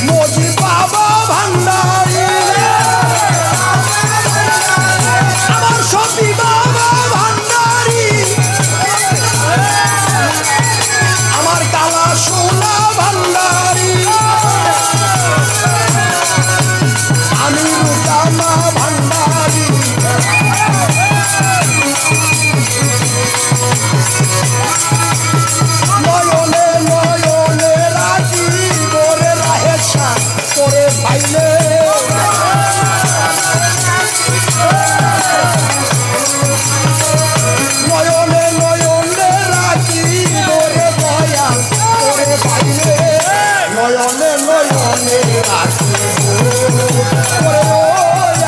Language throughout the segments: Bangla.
মজি বাবা ভান্ডারি আমার সতী বাবা ভান্ডারি আমার কালা সোনা ভান্ডারি আমি রুকামা ভান্ডারি নয়নে নয়নে রাখি করে রাহেছা করে পাইলে নয়নে নয়নে রাখি করে দয়া করে পাইলে নয়নে নয়নে রাখি করে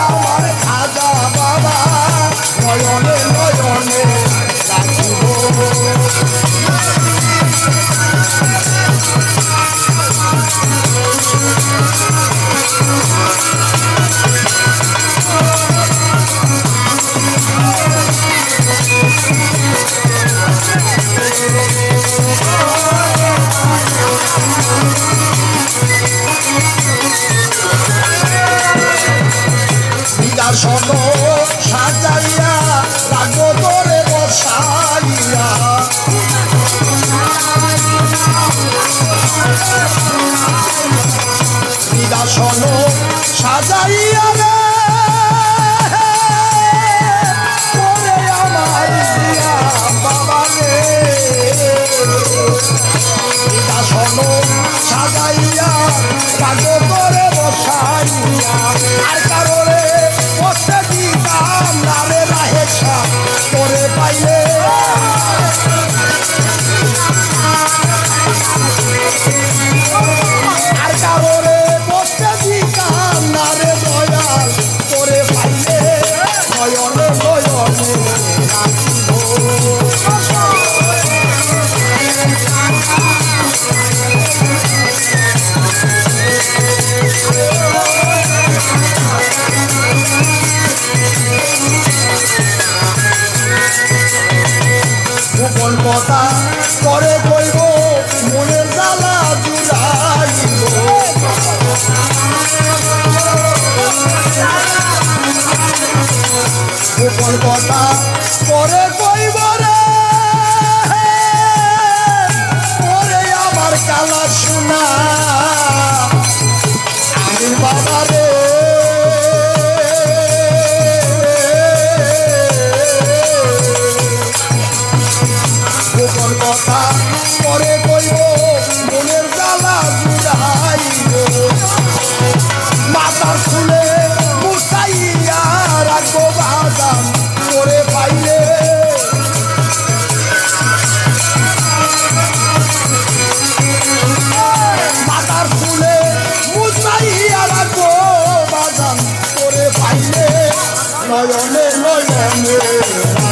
আমার খাজা বাবা নয়নে নয়নে রাখিব বিকাশন সাজাইয়া রাখবো তোরে বসাইয়া বিকাশন সাজাইয়া রে তোরে আমার দিয়া বাবা রে বিকাশন সাজাইয়া রাখবো তোরে বসাইয়া আর কারণে বসে দিতাম না রে রাহেছা তোরে পাইলে আর কারণে বসে দিতাম না রে দয়াল তোরে পাইলে নয়নে নয়নে গোপন কথা করে কইব মনের জ্বালা জুড়াইব গোপন কথা করে কইব রে ওরে আমার কালা সোনা আমি বাবা রে গোপন কথা পরে কইব মনের জ্বালা জুড়াইব মাথার খুলে মুসাইয়া রাখবো বাদাম করে পাইলে মাথার খুলে মুসাইয়া রাখবো বাদাম করে পাইলে নয়নে নয়নে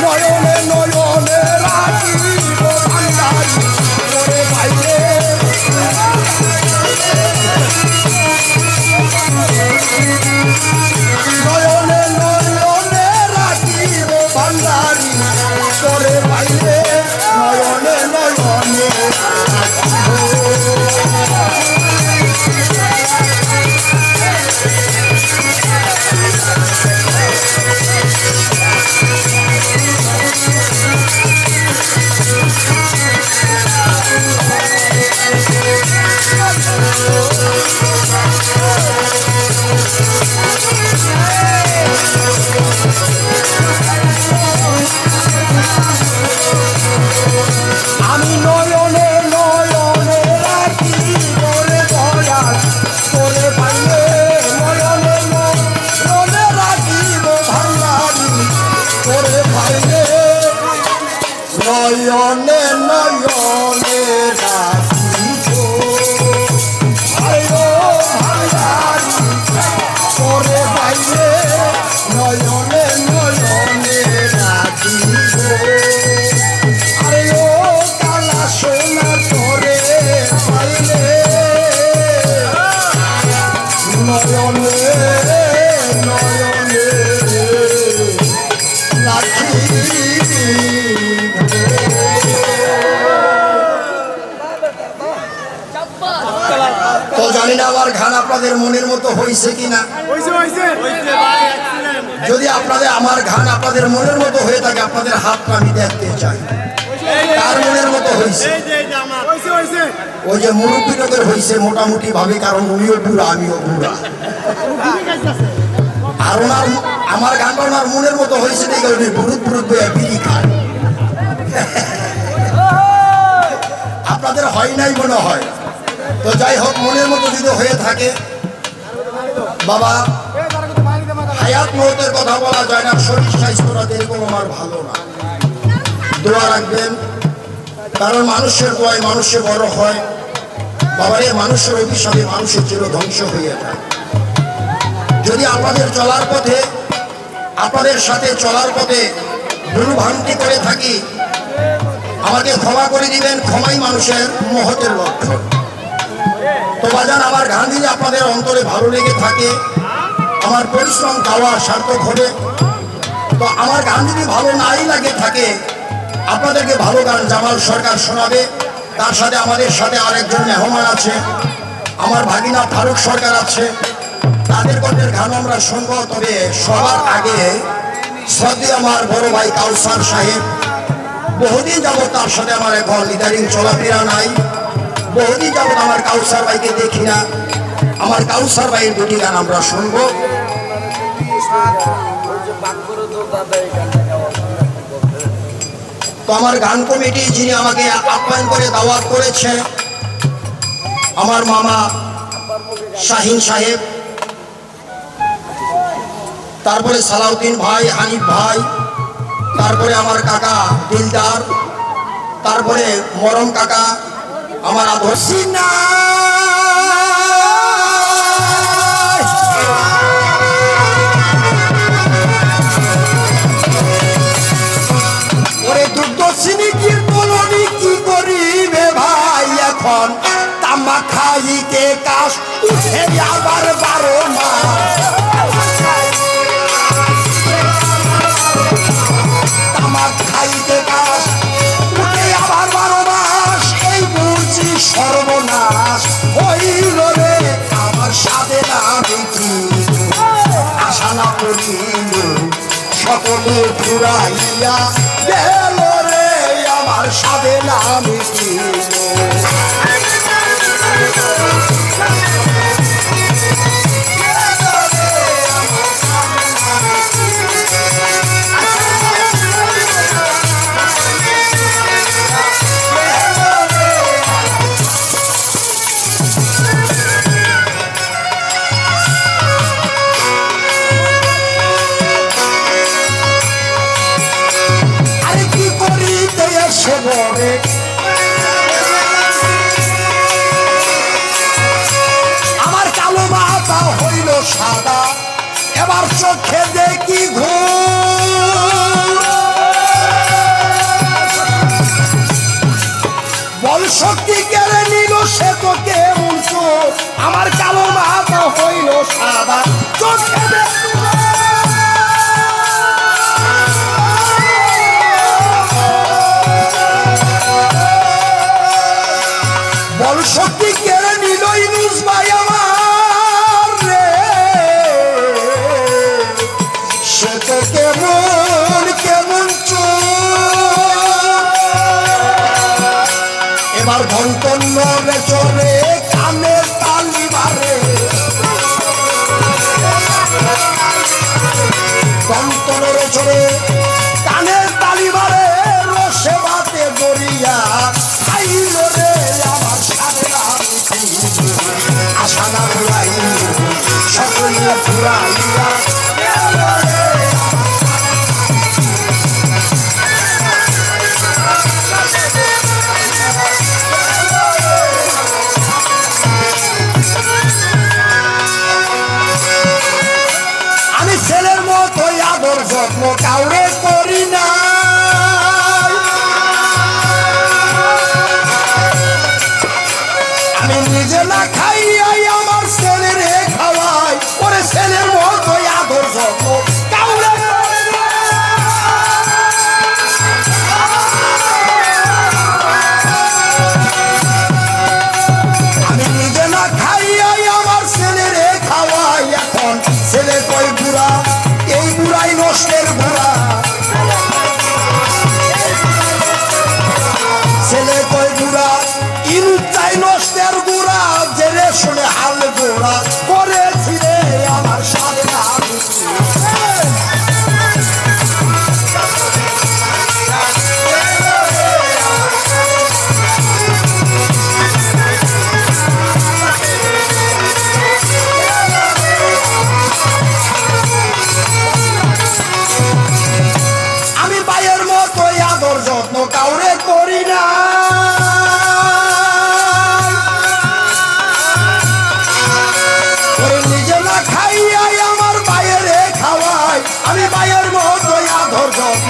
নয়নে নয়নে রাখিব ভান্ডারি করে পাইলে নয়নে নয়নে রাখিব ভান্ডারি করে পাইলে নয়নে নয়নে আমি নয়নে নয়নে রাখি করে দয়াল করে পাইলে নয়নে নয়নে রাখিব ভান্ডারি করে পাইলে নয়নে নয়নে রাখিব ভান্ডারি করে পাইলে নয়নে নয়নে রাখিব আরে ও জানি না আমার গান আপনাদের মনের মতো হয়েছে কিনা। যদি আপনাদের আমার গান আপনাদের মনের মতো হয়ে থাকে, আপনাদের হাতটা আমি দেখতে চাই কার মনের মতো হয়েছে। ওই যে মুরব্বী লোকের হয়েছে মোটামুটি ভাবে, কারণ উনিও বুড়া আমিও বুড়া। আর ওনার আমার গানটা ওনার মনের মতো হয়েছে দেখে উনি বুড়ুত বুড়ুত বইয়া বিড়ি খায়। আপনাদের হয় নাই মনে হয়। তো যাই হোক, মনের মতো যদি হয়ে থাকে, বাবা হায়াত মৌতের কথা বলা যায় না, শরীর স্বাস্থ্যটা এরকম আমার ভালো না। দোয়া রাখবেন, কারণ মানুষের দোয়ায় মানুষের বড় হয়। বাবার এই মানুষের অভিশাপে মানুষের চির ধ্বংস হয়ে যায়। যদি আপনাদের চলার পথে, আপনাদের সাথে চলার পথে ভুল ভ্রান্তি করে থাকি, আমাকে ক্ষমা করে দিবেন। ক্ষমাই মানুষের মহতের লক্ষণ। তো বাজান, আমার গান যদি আপনাদের অন্তরে ভালো লেগে থাকে, আমার পরিশ্রম গাওয়া সার্থক হবে। তো আমার গান যদি ভালো নাই লাগে থাকে, আপনাদেরকে ভালো গান জামাল সরকার শোনাবে। তার সাথে আমাদের সাথে আরেকজন মেহমান আছে, আমার ভাগিনা ফারুক সরকার আছে। তাদের কণ্ঠের গান আমরা শুনবো। তবে সবার আগে শ্রদ্ধেয় আমার বড় ভাই কাউসার সাহেব, বহুদিন যাবত তার সাথে আমার এখন ইদারিং চলাফেরা নাই। বহুদিন যাবত আমার কাউসার ভাইকে দেখি না। আমার কাউসার ভাইয়ের দুটি গান আমরা শুনবো। তো আমার গান কমিটি যিনি আমাকে আপ্যায়ন করে দাওয়াত করেছে, আমার মামা শাহিন সাহেব, তারপরে সালাউদ্দিন ভাই, হানিফ ভাই, তারপরে আমার কাকা দিলদার, তারপরে মরম কাকা, আমার আদর্শী না ওরে দুর্দশিনী কি বলনি কি করিবে ভাই, এখন তামা খাইতে কাশ উঠে আবার 12 মাস। তামা খাইতে কাশ উঠে আবার 12 মাস। এই বুঝি সর্বনাশ হইল রে আমার সাথে না দেখি, আশা না করিল সকলে ঘুরাইয়া গেল রে আমার সাথে না মিটিল। আমার কালো মাথা হইল সাদা, এবার চোখে দেখি ঘুম। বল শক্তি কেড়ে নিল সে তো কেমন চোখ, আমার কালো মাথা হইল সাদা, চোখে দেখি শক্তি কেড়ে নিল ইনুস ভাই আমার রে, সে তো কেমন কেমন এবার ধন্তন্য রে চলে কানে তালি মারে, ধন্তন্য রে চলে কানে তালি মারে, রসে বাতে গড়িয়া খাইল রে আমার আশা না ঘুরাই সকলে ঘুরাইয়া। আমি ছেলের মতো আদর যত্ন কাউরে করি না, নাই নষ্টের গুড়া জেনে শুনে হাল গোড়া করেছি রে আমার সাথে আমি ভাইয়ের মতো আদর যত্ন কাউরে করি না আমি ভাইয়ের মতো আদর যত্ন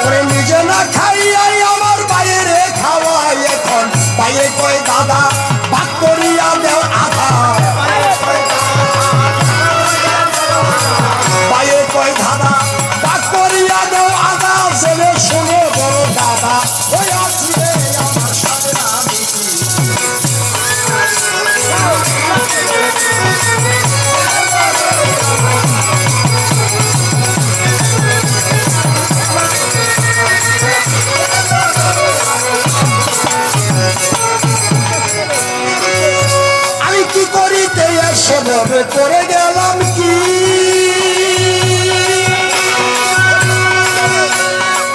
ওরে নিজে না খাইয়াই আমার বাইরে খাওয়াই এখন বাইরে কয় দাদা ভাগ করিয়া দেও আধা বাইরে কয় দাদা ভাগ করিয়া দেও আধা জেনে শুনে বড় দাদা ওই আছি রে আমার সাথে আমি কি করিতে সেভাবে করে গেলাম কি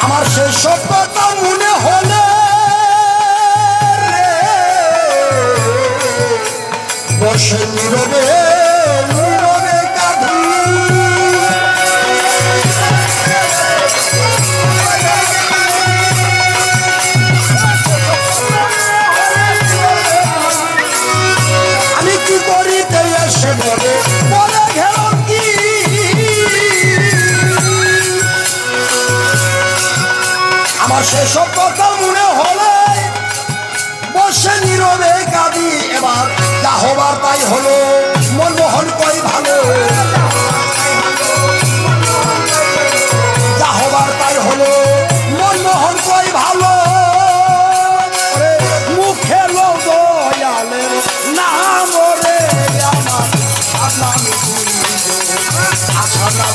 আমার সেই সব কথা মনে হলে বসে নীরবে নীরবে কাঁদি আমি কি করিতে এসে বলে বলে গেলাম কি আমার সেসব কথা মনে হলে বসে নীরবে কাঁদি এবার যা হবার তাই হলো মনমোহন কই ভালো যা হবার তাই হলো মনমোহন কই ভালো মুখে দয়ালের নাম রে আমার আপনার আশা না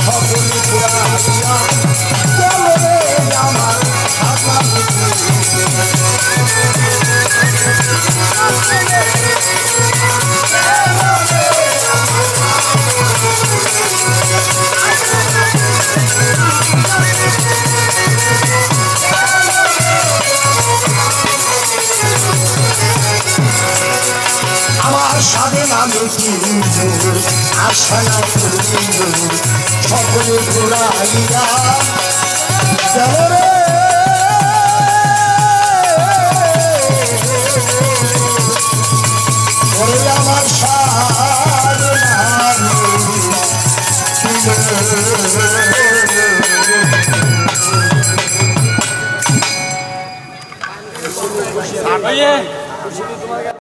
সকলে পুরাইয়া গেল রে আমার আপনার আমার স্বাধীন আমি কিন্তু আশা না সকলে ঘুরাইয়া